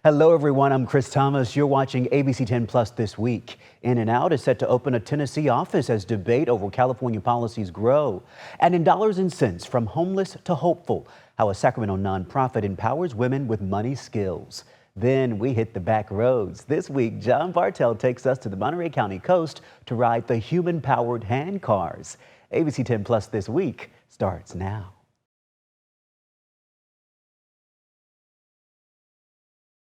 Hello, everyone. I'm Chris Thomas. You're watching ABC 10 Plus this week. InNOut is set to open a Tennessee office as debate over California policies grow. And in dollars and cents, from homeless to hopeful, how a Sacramento nonprofit empowers women with money skills. Then we hit the back roads. This week, John Bartel takes us to the Monterey County coast to ride the human-powered hand cars. ABC 10 Plus this week starts now.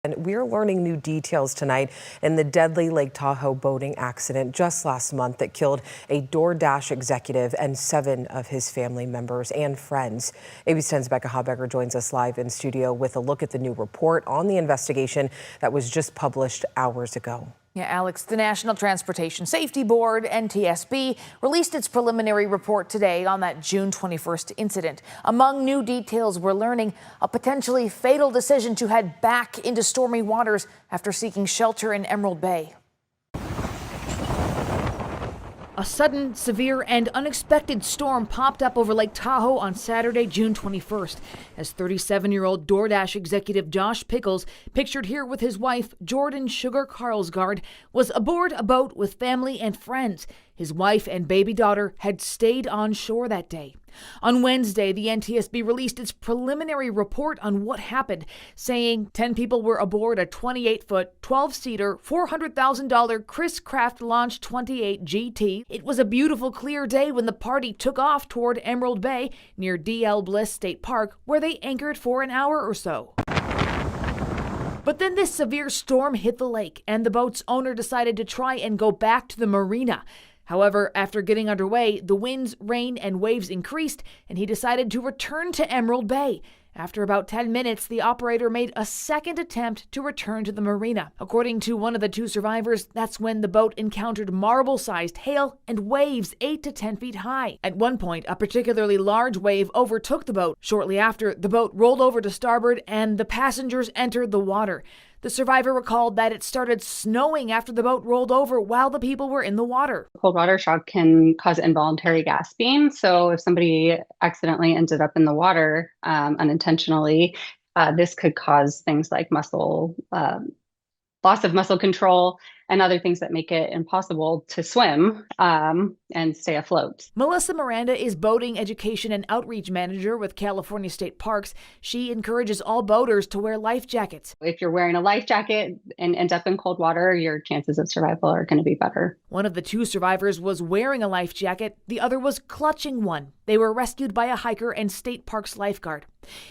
And we're learning new details tonight in the deadly Lake Tahoe boating accident just last month that killed a DoorDash executive and 7 of his family members and friends. ABC 10's Becca Habegger joins us live in studio with a look at the new report on the investigation that was just published hours ago. Yeah, Alex, the National Transportation Safety Board, NTSB, released its preliminary report today on that June 21st incident. Among new details, we're learning a potentially fatal decision to head back into stormy waters after seeking shelter in Emerald Bay. A sudden, severe, and unexpected storm popped up over Lake Tahoe on Saturday, June 21st, as 37-year-old DoorDash executive Josh Pickles, pictured here with his wife, Jordan Sugar Carlsgard, was aboard a boat with family and friends. His wife and baby daughter had stayed on shore that day. On Wednesday, the NTSB released its preliminary report on what happened, saying 10 people were aboard a 28-foot, 12-seater, $400,000 Chris Craft Launch 28 GT. It was a beautiful, clear day when the party took off toward Emerald Bay near D.L. Bliss State Park, where they anchored for an hour or so. But then this severe storm hit the lake, and the boat's owner decided to try and go back to the marina. However, after getting underway, the winds, rain, and waves increased, and he decided to return to Emerald Bay. After about 10 minutes, the operator made a second attempt to return to the marina. According to one of the 2 survivors, that's when the boat encountered marble-sized hail and waves 8 to 10 feet high. At one point, a particularly large wave overtook the boat. Shortly after, the boat rolled over to starboard and the passengers entered the water. The survivor recalled that it started snowing after the boat rolled over while the people were in the water. Cold water shock can cause involuntary gasping. So if somebody accidentally ended up in the water unintentionally, this could cause things like loss of muscle control and other things that make it impossible to swim and stay afloat. Melissa Miranda is boating education and outreach manager with California State Parks. She encourages all boaters to wear life jackets. If you're wearing a life jacket and end up in cold water, your chances of survival are going to be better. One of the 2 survivors was wearing a life jacket. The other was clutching one. They were rescued by a hiker and State Parks lifeguard.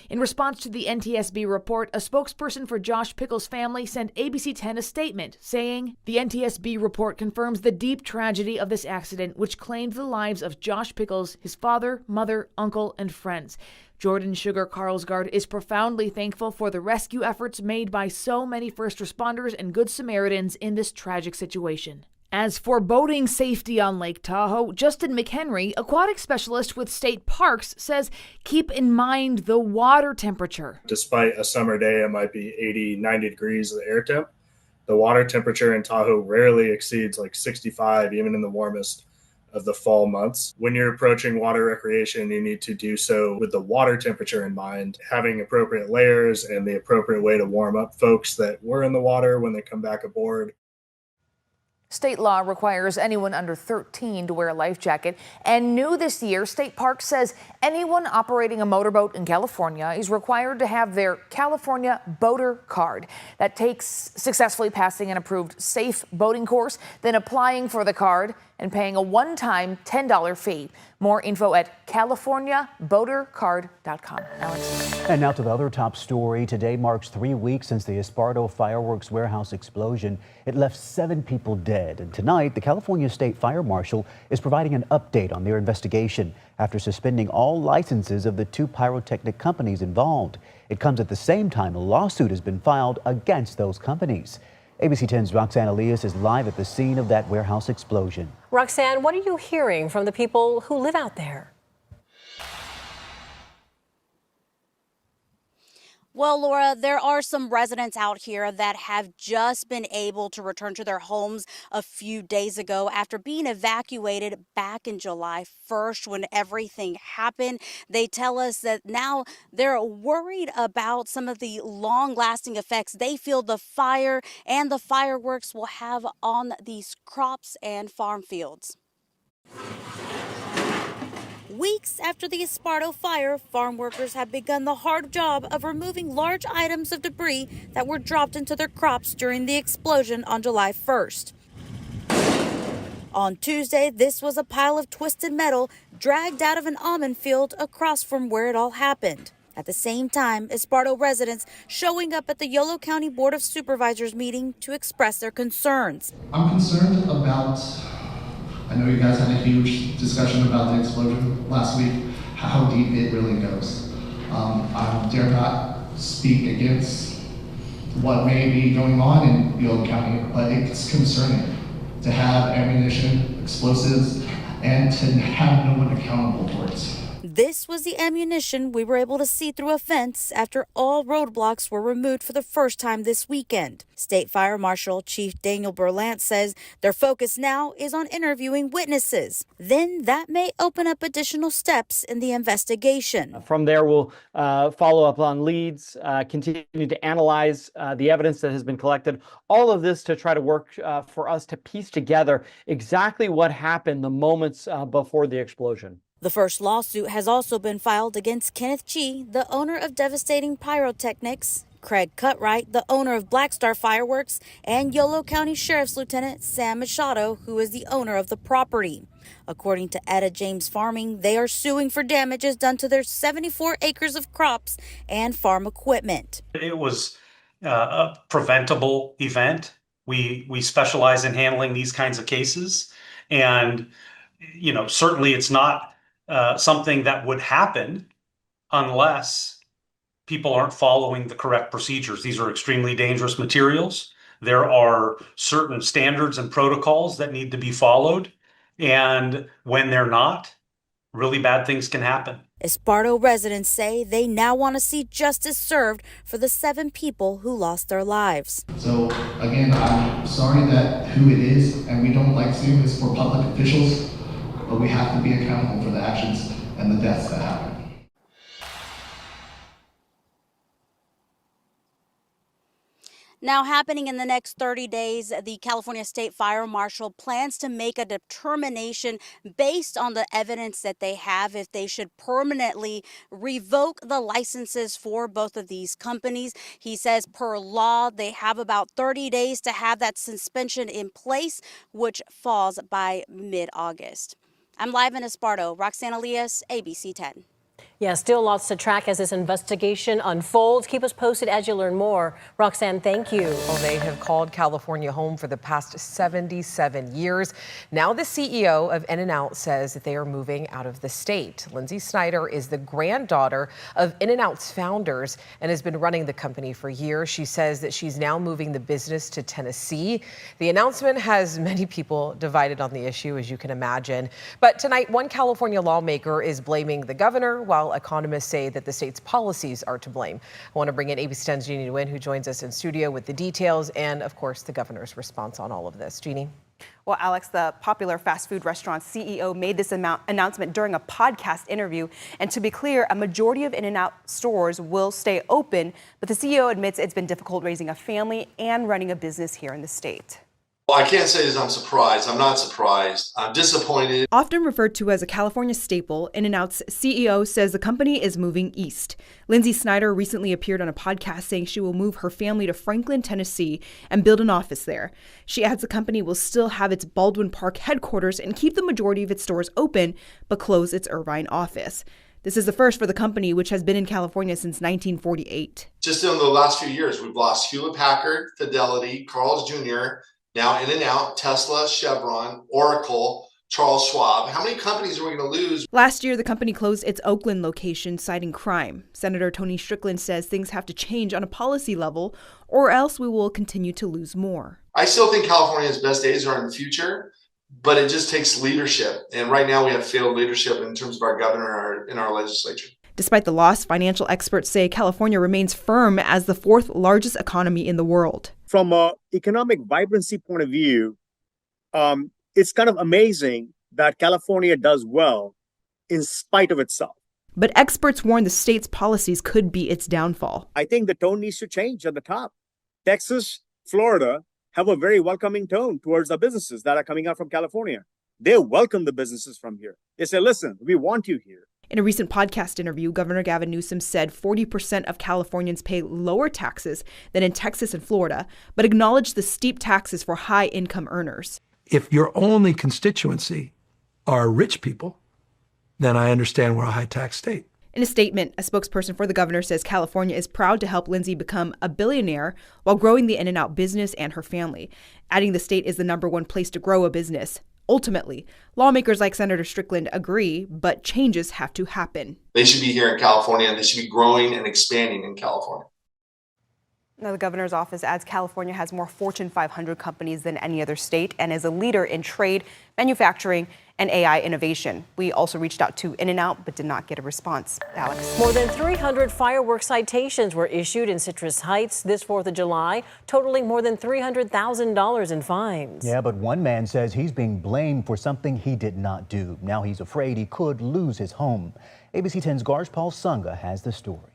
In response to the NTSB report, a spokesperson for Josh Pickles' family sent ABC 10 a statement saying, "The NTSB report confirms the deep tragedy of this accident, which claimed the lives of Josh Pickles, his father, mother, uncle, and friends. Jordan Sugar Carlsgard is profoundly thankful for the rescue efforts made by so many first responders and Good Samaritans in this tragic situation." As for boating safety on Lake Tahoe, Justin McHenry, aquatic specialist with State Parks, says keep in mind the water temperature. Despite a summer day, it might be 80, 90 degrees of the air temp. The water temperature in Tahoe rarely exceeds like 65, even in the warmest of the fall months. When you're approaching water recreation, you need to do so with the water temperature in mind, having appropriate layers and the appropriate way to warm up folks that were in the water when they come back aboard. State law requires anyone under 13 to wear a life jacket, and new this year, State Parks says anyone operating a motorboat in California is required to have their California Boater Card. That takes successfully passing an approved safe boating course, then applying for the card and paying a one-time $10 fee. More info at californiaboatercard.com. Alex. And now to the other top story. Today marks 3 weeks since the Esparto fireworks warehouse explosion. It left 7 people dead. And tonight, the California State Fire Marshal is providing an update on their investigation after suspending all licenses of the 2 pyrotechnic companies involved. It comes at the same time a lawsuit has been filed against those companies. ABC 10's Roxanne Elias is live at the scene of that warehouse explosion. Roxanne, what are you hearing from the people who live out there? Well, Laura, there are some residents out here that have just been able to return to their homes a few days ago after being evacuated back in July 1st when everything happened. They tell us that now they're worried about some of the long-lasting effects they feel the fire and the fireworks will have on these crops and farm fields. Weeks after the Esparto fire, farm workers have begun the hard job of removing large items of debris that were dropped into their crops during the explosion on July 1st. On Tuesday, this was a pile of twisted metal dragged out of an almond field across from where it all happened. At the same time, Esparto residents showing up at the Yolo County Board of Supervisors meeting to express their concerns. I'm concerned about, I know you guys had a huge discussion about the explosion last week, how deep it really goes. I dare not speak against what may be going on in Yolo County, but it's concerning to have ammunition, explosives, and to have no one accountable for it. This was the ammunition we were able to see through a fence after all roadblocks were removed for the first time this weekend. State Fire Marshal Chief Daniel Berlant says their focus now is on interviewing witnesses. Then that may open up additional steps in the investigation. From there, we'll follow up on leads, continue to analyze the evidence that has been collected. All of this to try to work for us to piece together exactly what happened the moments before the explosion. The first lawsuit has also been filed against Kenneth Chi, the owner of Devastating Pyrotechnics, Craig Cutright, the owner of Black Star Fireworks, and Yolo County Sheriff's Lieutenant Sam Machado, who is the owner of the property. According to Etta James Farming, they are suing for damages done to their 74 acres of crops and farm equipment. It was a preventable event. We specialize in handling these kinds of cases, and certainly it's not something that would happen unless people aren't following the correct procedures. These are extremely dangerous materials. There are certain standards and protocols that need to be followed. And when they're not, really bad things can happen. Esparto residents say they now want to see justice served for the 7 people who lost their lives. So again, I'm sorry that who it is, and we don't like seeing this for public officials, but we have to be accountable for the actions and the deaths that happen. Now, happening in the next 30 days, the California State Fire Marshal plans to make a determination based on the evidence that they have if they should permanently revoke the licenses for both of these companies. He says per law, they have about 30 days to have that suspension in place, which falls by mid-August. I'm live in Esparto. Roxanne Elias, ABC10. Yeah, still lots to track as this investigation unfolds. Keep us posted as you learn more. Roxanne, thank you. Well, they have called California home for the past 77 years. Now the CEO of InNOut says that they are moving out of the state. Lindsay Snyder is the granddaughter of InNOut's founders and has been running the company for years. She says that she's now moving the business to Tennessee. The announcement has many people divided on the issue, as you can imagine. But tonight, one California lawmaker is blaming the governor, while economists say that the state's policies are to blame. I want to bring in ABC10's Jeannie Nguyen, who joins us in studio with the details and, of course, the governor's response on all of this. Jeannie? Well, Alex, the popular fast food restaurant CEO made this announcement during a podcast interview. And to be clear, a majority of InNOut stores will stay open, but the CEO admits it's been difficult raising a family and running a business here in the state. Well, I can't say that I'm surprised. I'm not surprised. I'm disappointed. Often referred to as a California staple, InNOut's CEO says the company is moving east. Lindsay Snyder recently appeared on a podcast saying she will move her family to Franklin, Tennessee, and build an office there. She adds the company will still have its Baldwin Park headquarters and keep the majority of its stores open, but close its Irvine office. This is the first for the company, which has been in California since 1948. Just in the last few years, we've lost Hewlett-Packard, Fidelity, Carl's Jr., now InNOut, Tesla, Chevron, Oracle, Charles Schwab. How many companies are we going to lose? Last year, the company closed its Oakland location, citing crime. Senator Tony Strickland says things have to change on a policy level, or else we will continue to lose more. I still think California's best days are in the future, but it just takes leadership. And right now we have failed leadership in terms of our governor and our legislature. Despite the loss, financial experts say California remains firm as the fourth largest economy in the world. From an economic vibrancy point of view, it's kind of amazing that California does well in spite of itself. But experts warn the state's policies could be its downfall. I think the tone needs to change at the top. Texas, Florida have a very welcoming tone towards the businesses that are coming out from California. They welcome the businesses from here. They say, listen, we want you here. In a recent podcast interview, Governor Gavin Newsom said 40% of Californians pay lower taxes than in Texas and Florida, but acknowledged the steep taxes for high-income earners. If your only constituency are rich people, then I understand we're a high-tax state. In a statement, a spokesperson for the governor says California is proud to help Lindsay become a billionaire while growing the InNOut business and her family, adding the state is the #1 place to grow a business. Ultimately, lawmakers like Senator Strickland agree, but changes have to happen. They should be here in California, and they should be growing and expanding in California. Now, the governor's office adds California has more Fortune 500 companies than any other state and is a leader in trade, manufacturing, and AI innovation. We also reached out to InNOut but did not get a response. Alex. More than 300 fireworks citations were issued in Citrus Heights this 4th of July, totaling more than $300,000 in fines. Yeah, but one man says he's being blamed for something he did not do. Now he's afraid he could lose his home. ABC 10's Garjpal Sangha has the story.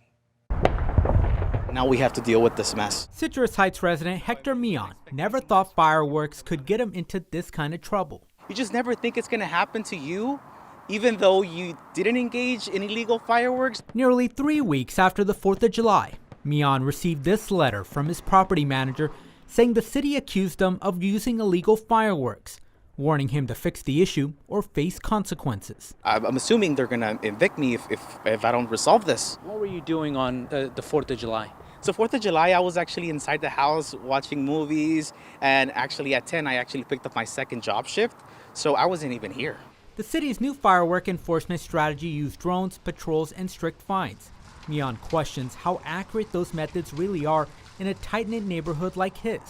Now we have to deal with this mess. Citrus Heights resident Hector Mion never thought fireworks could get him into this kind of trouble. You just never think it's going to happen to you, even though you didn't engage in illegal fireworks. Nearly 3 weeks after the 4th of July, Mion received this letter from his property manager saying the city accused him of using illegal fireworks, warning him to fix the issue or face consequences. I'm assuming they're going to evict me if I don't resolve this. What were you doing on the 4th of July? So 4th of July, I was actually inside the house watching movies, and actually at 10, I actually picked up my second job shift, so I wasn't even here. The city's new firework enforcement strategy used drones, patrols, and strict fines. Mion questions how accurate those methods really are in a tight-knit neighborhood like his.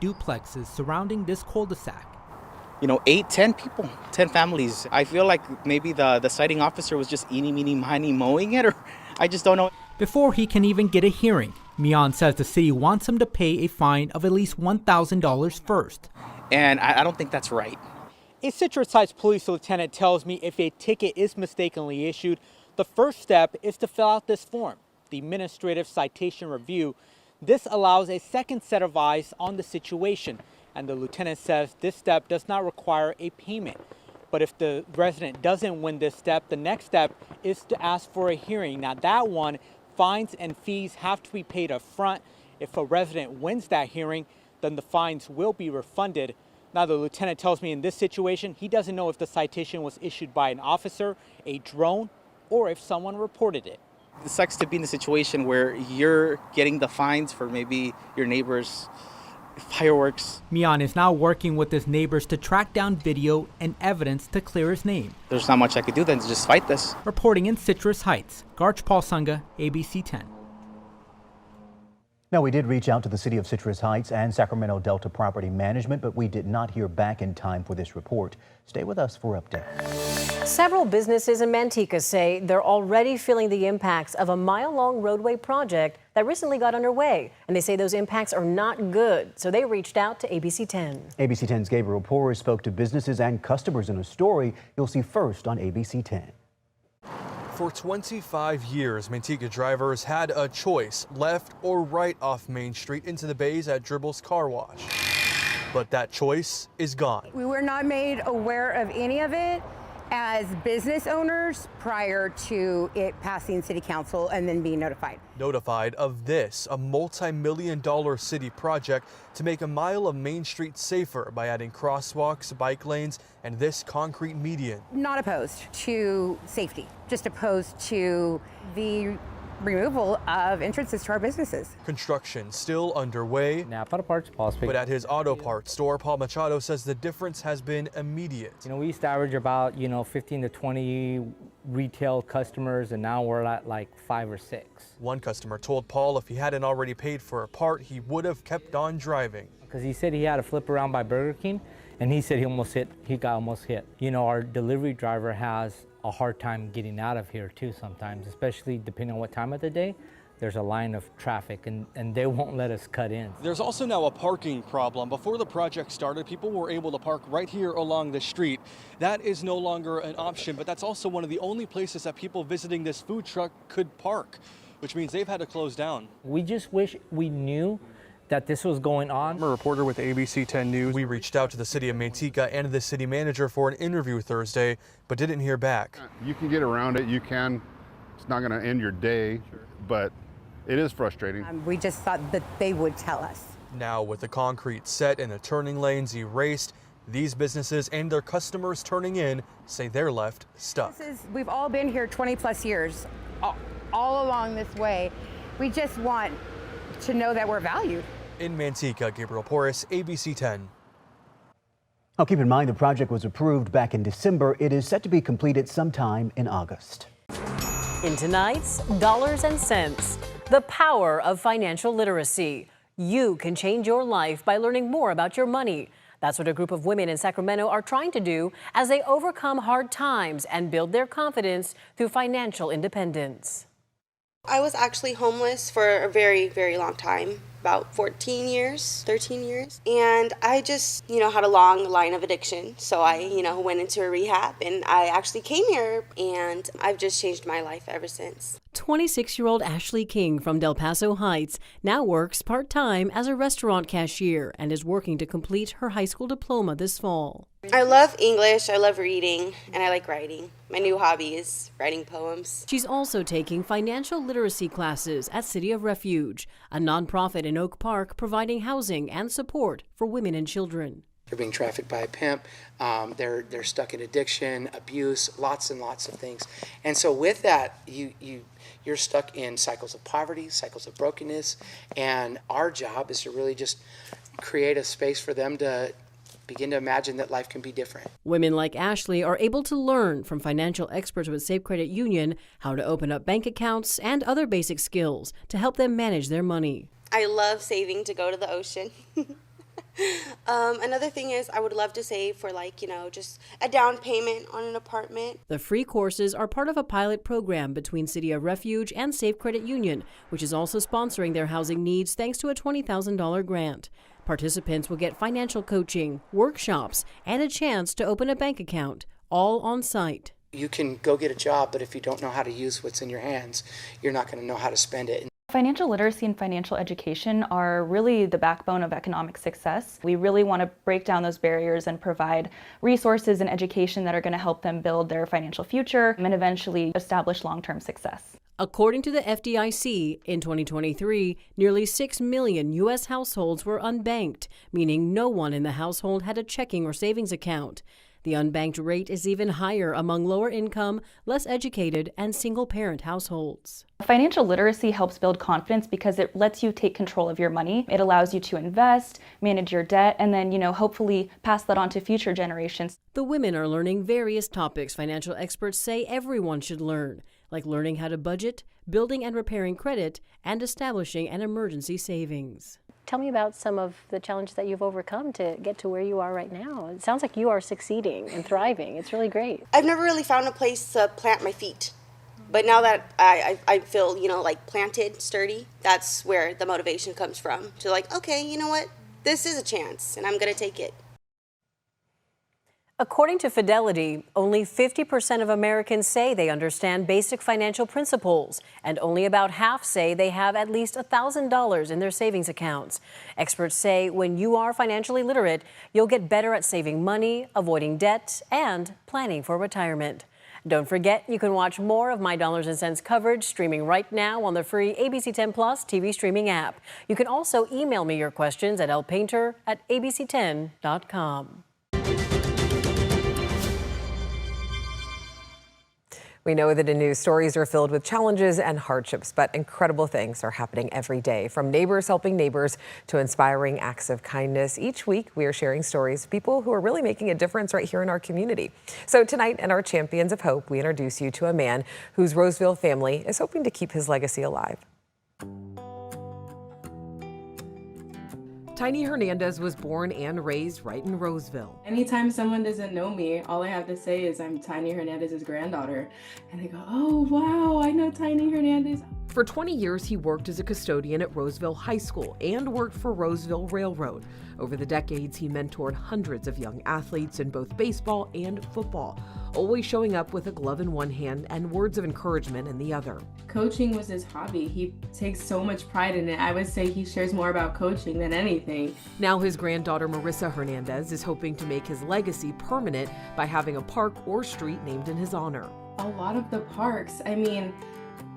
Duplexes surrounding this cul-de-sac. You know, 8, 10 people, 10 families. I feel like maybe the sighting officer was just eeny, meeny, miny mowing it, or I just don't know. Before he can even get a hearing, Mion says the city wants him to pay a fine of at least $1,000 first. And I don't think that's right. A Citrus Heights police lieutenant tells me if a ticket is mistakenly issued, the first step is to fill out this form, the Administrative Citation Review. This allows a second set of eyes on the situation, and the lieutenant says this step does not require a payment. But if the resident doesn't win this step, the next step is to ask for a hearing. Now that one, fines and fees have to be paid up front. If a resident wins that hearing, then the fines will be refunded. Now the lieutenant tells me in this situation, he doesn't know if the citation was issued by an officer, a drone, or if someone reported it. It sucks to be in a situation where you're getting the fines for maybe your neighbor's fireworks. Mion is now working with his neighbors to track down video and evidence to clear his name. There's not much I could do than to just fight this. Reporting in Citrus Heights, Garjpal Sangha, ABC 10. Now, we did reach out to the city of Citrus Heights and Sacramento Delta Property Management, but we did not hear back in time for this report. Stay with us for updates. Several businesses in Manteca say they're already feeling the impacts of a mile-long roadway project that recently got underway. And they say those impacts are not good, so they reached out to ABC 10. ABC 10's Gabriel Porras spoke to businesses and customers in a story you'll see first on ABC 10. For 25 years, Manteca drivers had a choice, left or right off Main Street into the bays at Dribble's Car Wash. But that choice is gone. We were not made aware of any of it as business owners prior to it passing city council and then being notified. Notified of this, a multi-million-dollar city project to make a mile of Main Street safer by adding crosswalks, bike lanes, and this concrete median. Not opposed to safety, just opposed to the removal of entrances to our businesses. Construction still underway, but at his auto parts store, Paul Machado says the difference has been immediate. You know, we used to average about, 15 to 20 retail customers, and now we're at like 5 or 6. One customer told Paul if he hadn't already paid for a part, he would have kept on driving. Because he said he had to flip around by Burger King, and he said he got almost hit. You know, our delivery driver has a hard time getting out of here too sometimes, especially depending on what time of the day. There's a line of traffic and they won't let us cut in. There's also now a parking problem. Before the project started, people were able to park right here along the street. That is no longer an option, but that's also one of the only places that people visiting this food truck could park, which means they've had to close down. We just wish we knew that this was going on. I'm a reporter with ABC10 News. We reached out to the city of Manteca and the city manager for an interview Thursday, but didn't hear back. You can get around it. You can. It's not going to end your day, but it is frustrating. We just thought that they would tell us. Now, with the concrete set and the turning lanes erased, these businesses and their customers turning in say they're left stuck. We've all been here 20 plus years, all along this way. We just want to know that we're valued. In Manteca, Gabriel Porras, ABC10. Now keep in mind the project was approved back in December. It is set to be completed sometime in August. In tonight's Dollars and Cents, the power of financial literacy. You can change your life by learning more about your money. That's what a group of women in Sacramento are trying to do as they overcome hard times and build their confidence through financial independence. I was actually homeless for a very, very long time, about 13 years. And I just, had a long line of addiction. So I, went into a rehab and I actually came here and I've just changed my life ever since. 26-year-old Ashley King from Del Paso Heights now works part-time as a restaurant cashier and is working to complete her high school diploma this fall. I love English, I love reading, and I like writing. My new hobby is writing poems. She's also taking financial literacy classes at City of Refuge, a nonprofit in Oak Park providing housing and support for women and children. They're being trafficked by a pimp, they're stuck in addiction, abuse, lots and lots of things. And so with that, you're stuck in cycles of poverty, cycles of brokenness, and our job is to really just create a space for them to begin to imagine that life can be different. Women like Ashley are able to learn from financial experts with Safe Credit Union how to open up bank accounts and other basic skills to help them manage their money. I love saving to go to the ocean. Another thing is I would love to save for just a down payment on an apartment. The free courses are part of a pilot program between City of Refuge and Safe Credit Union, which is also sponsoring their housing needs thanks to a $20,000 grant. Participants will get financial coaching, workshops, and a chance to open a bank account, all on site. You can go get a job, but if you don't know how to use what's in your hands, you're not going to know how to spend it. Financial literacy and financial education are really the backbone of economic success. We really want to break down those barriers and provide resources and education that are going to help them build their financial future and eventually establish long-term success. According to the FDIC, in 2023, nearly 6 million U.S. households were unbanked, meaning no one in the household had a checking or savings account. The unbanked rate is even higher among lower income, less educated, and single-parent households. Financial literacy helps build confidence because it lets you take control of your money. It allows you to invest, manage your debt, and then, hopefully pass that on to future generations. The women are learning various topics financial experts say everyone should learn, like learning how to budget, building and repairing credit, and establishing an emergency savings. Tell me about some of the challenges that you've overcome to get to where you are right now. It sounds like you are succeeding and thriving. It's really great. I've never really found a place to plant my feet. But now that I feel, planted, sturdy, that's where the motivation comes from. To okay, you know what? This is a chance, and I'm going to take it. According to Fidelity, only 50% of Americans say they understand basic financial principles, and only about half say they have at least $1,000 in their savings accounts. Experts say when you are financially literate, you'll get better at saving money, avoiding debt, and planning for retirement. Don't forget, you can watch more of my Dollars and Cents coverage streaming right now on the free ABC10 Plus TV streaming app. You can also email me your questions at lpainter@abc10.com. We know that the news stories are filled with challenges and hardships, but incredible things are happening every day, from neighbors helping neighbors to inspiring acts of kindness. Each week, we are sharing stories of people who are really making a difference right here in our community. So tonight, in our Champions of Hope, we introduce you to a man whose Roseville family is hoping to keep his legacy alive. Tiny Hernandez was born and raised right in Roseville. Anytime someone doesn't know me, all I have to say is I'm Tiny Hernandez's granddaughter. And they go, oh, wow, I know Tiny Hernandez. For 20 years, he worked as a custodian at Roseville High School and worked for Roseville Railroad. Over the decades, he mentored hundreds of young athletes in both baseball and football, always showing up with a glove in one hand and words of encouragement in the other. Coaching was his hobby. He takes so much pride in it. I would say he shares more about coaching than anything. Now his granddaughter Marissa Hernandez is hoping to make his legacy permanent by having a park or street named in his honor. A lot of the parks, I mean,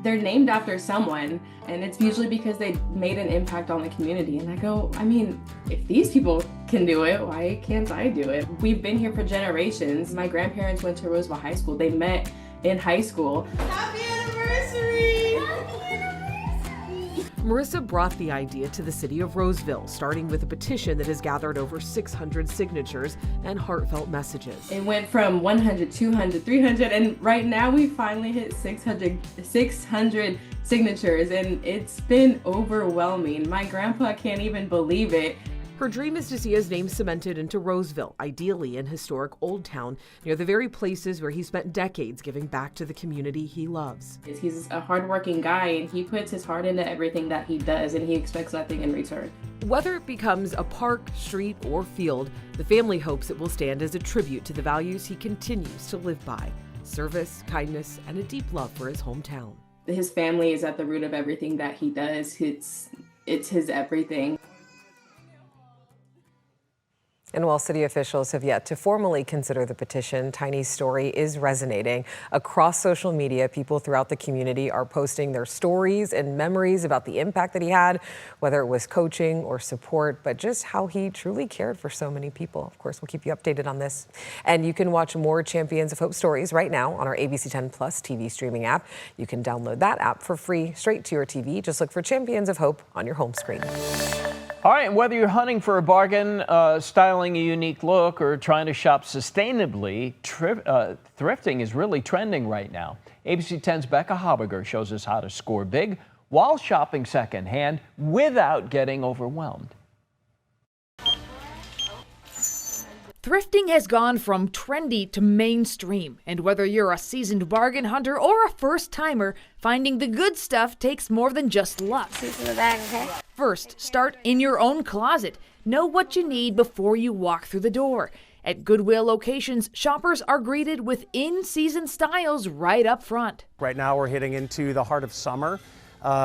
they're named after someone, and it's usually because they made an impact on the community. And I go, I mean, if these people can do it, why can't I do it? We've been here for generations. My grandparents went to Roseville High School. They met in high school. Happy anniversary! Happy anniversary! Marissa brought the idea to the city of Roseville, starting with a petition that has gathered over 600 signatures and heartfelt messages. It went from 100, 200, 300, and right now we finally hit 600 signatures, and it's been overwhelming. My grandpa can't even believe it. Her dream is to see his name cemented into Roseville, ideally in historic Old Town, near the very places where he spent decades giving back to the community he loves. He's a hardworking guy, and he puts his heart into everything that he does, and he expects nothing in return. Whether it becomes a park, street, or field, the family hopes it will stand as a tribute to the values he continues to live by: service, kindness, and a deep love for his hometown. His family is at the root of everything that he does. It's his everything. And while city officials have yet to formally consider the petition, Tiny's story is resonating. Across social media, people throughout the community are posting their stories and memories about the impact that he had, whether it was coaching or support, but just how he truly cared for so many people. Of course, we'll keep you updated on this. And you can watch more Champions of Hope stories right now on our ABC10 Plus TV streaming app. You can download that app for free straight to your TV. Just look for Champions of Hope on your home screen. All right, whether you're hunting for a bargain, styling a unique look, or trying to shop sustainably, thrifting is really trending right now. ABC10's Becca Habiger shows us how to score big while shopping secondhand without getting overwhelmed. Thrifting has gone from trendy to mainstream, and whether you're a seasoned bargain hunter or a first-timer, finding the good stuff takes more than just luck. First, start in your own closet. Know what you need before you walk through the door. At Goodwill locations, shoppers are greeted with in-season styles right up front. Right now we're hitting into the heart of summer.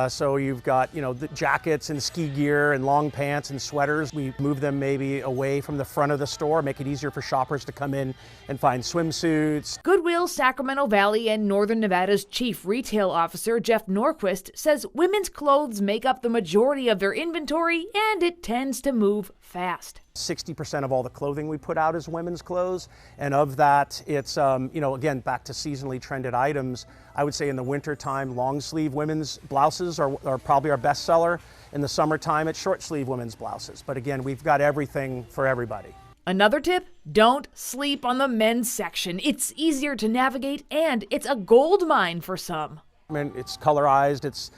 So you've got, the jackets and ski gear and long pants and sweaters. We move them maybe away from the front of the store, make it easier for shoppers to come in and find swimsuits. Goodwill Sacramento Valley and Northern Nevada's Chief Retail Officer Jeff Norquist says women's clothes make up the majority of their inventory, and it tends to move fast. 60% of all the clothing we put out is women's clothes, and of that, it's again, back to seasonally trended items. I would say in the wintertime, long sleeve women's blouses are probably our best seller. In the summertime, it's short sleeve women's blouses. But again, we've got everything for everybody. Another tip: don't sleep on the men's section. It's easier to navigate, and it's a gold mine for some. I mean, it's colorized, it's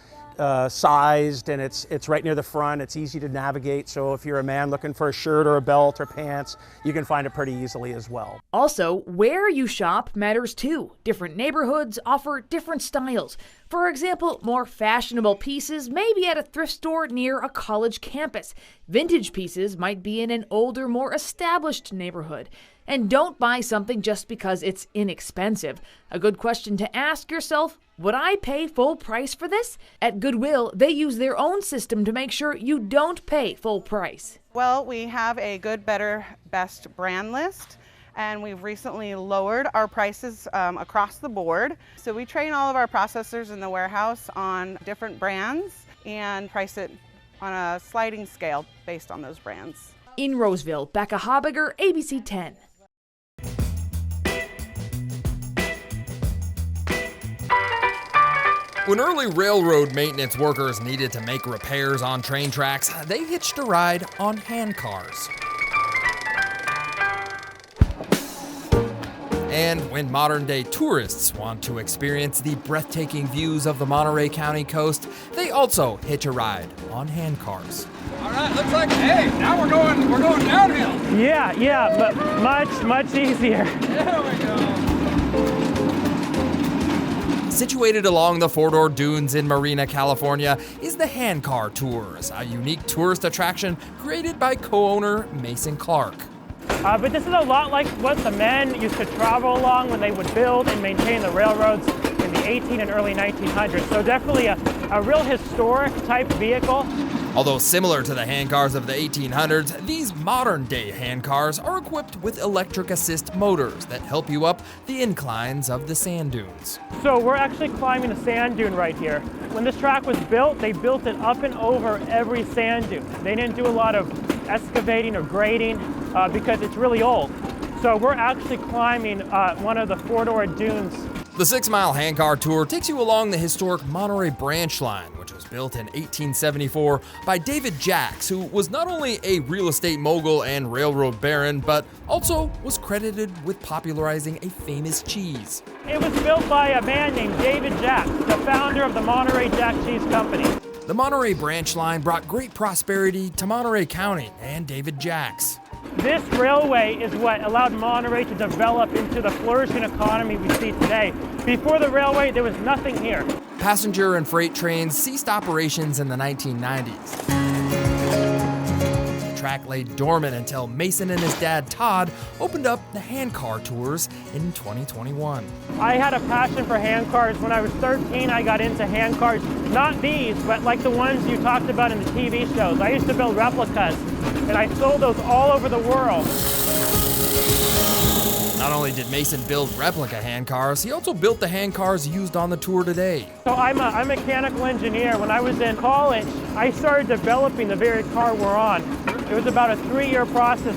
sized, and it's right near the front. It's easy to navigate, so if you're a man looking for a shirt or a belt or pants, you can find it pretty easily as well. Also, where you shop matters too. Different neighborhoods offer different styles. For example, more fashionable pieces may be at a thrift store near a college campus. Vintage pieces might be in an older, more established neighborhood. And don't buy something just because it's inexpensive. A good question to ask yourself: would I pay full price for this? At Goodwill, they use their own system to make sure you don't pay full price. Well, we have a good, better, best brand list, and we've recently lowered our prices across the board. So we train all of our processors in the warehouse on different brands and price it on a sliding scale based on those brands. In Roseville, Becca Habiger, ABC 10. When early railroad maintenance workers needed to make repairs on train tracks, they hitched a ride on handcars. And when modern-day tourists want to experience the breathtaking views of the Monterey County coast, they also hitch a ride on handcars. All right, looks like, hey, now we're going downhill. Yeah, but much easier. There we go. Situated along the Four-Door Dunes in Marina, California, is the Handcar Tours, a unique tourist attraction created by co-owner Mason Clark. But this is a lot like what the men used to travel along when they would build and maintain the railroads in the 18 and early 1900s. So definitely a real historic type vehicle. Although similar to the handcars of the 1800s, these modern-day handcars are equipped with electric assist motors that help you up the inclines of the sand dunes. So we're actually climbing a sand dune right here. When this track was built, they built it up and over every sand dune. They didn't do a lot of excavating or grading because it's really old. So we're actually climbing one of the four-door dunes. The 6-mile handcar tour takes you along the historic Monterey Branch Line, which was built in 1874 by David Jacks, who was not only a real estate mogul and railroad baron, but also was credited with popularizing a famous cheese. It was built by a man named David Jacks, the founder of the Monterey Jack Cheese Company. The Monterey Branch Line brought great prosperity to Monterey County and David Jacks. This railway is what allowed Monterey to develop into the flourishing economy we see today. Before the railway, there was nothing here. Passenger and freight trains ceased operations in the 1990s. The track lay dormant until Mason and his dad Todd opened up the handcar tours in 2021. I had a passion for handcars. When I was 13, I got into handcars. Not these, but like the ones you talked about in the TV shows. I used to build replicas, and I sold those all over the world. Not only did Mason build replica handcars, he also built the handcars used on the tour today. So I'm a mechanical engineer. When I was in college, I started developing the very car we're on. It was about a 3-year process.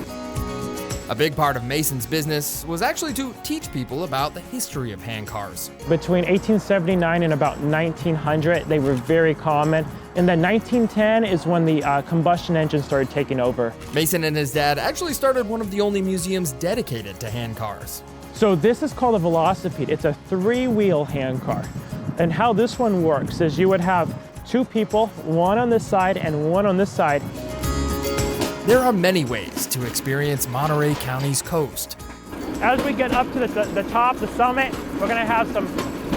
A big part of Mason's business was actually to teach people about the history of handcars. Between 1879 and about 1900, they were very common. And then 1910 is when the combustion engine started taking over. Mason and his dad actually started one of the only museums dedicated to handcars. So this is called a velocipede. It's a 3-wheel handcar. And how this one works is you would have 2 people, one on this side and one on this side. There are many ways to experience Monterey County's coast. As we get up to the top, the summit, we're going to have some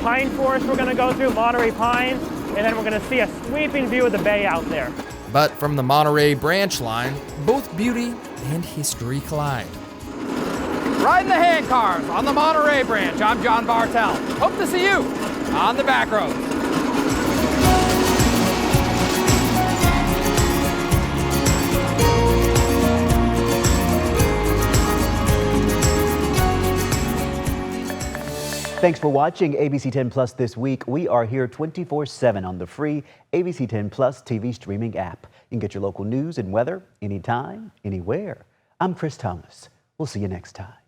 pine forest we're going to go through, Monterey pines, and then we're going to see a sweeping view of the bay out there. But from the Monterey Branch Line, both beauty and history collide. Riding the handcars on the Monterey Branch, I'm John Bartel. Hope to see you on the back roads. Thanks for watching ABC 10 Plus this week. We are here 24/7 on the free ABC 10 Plus TV streaming app. You can get your local news and weather anytime, anywhere. I'm Chris Thomas. We'll see you next time.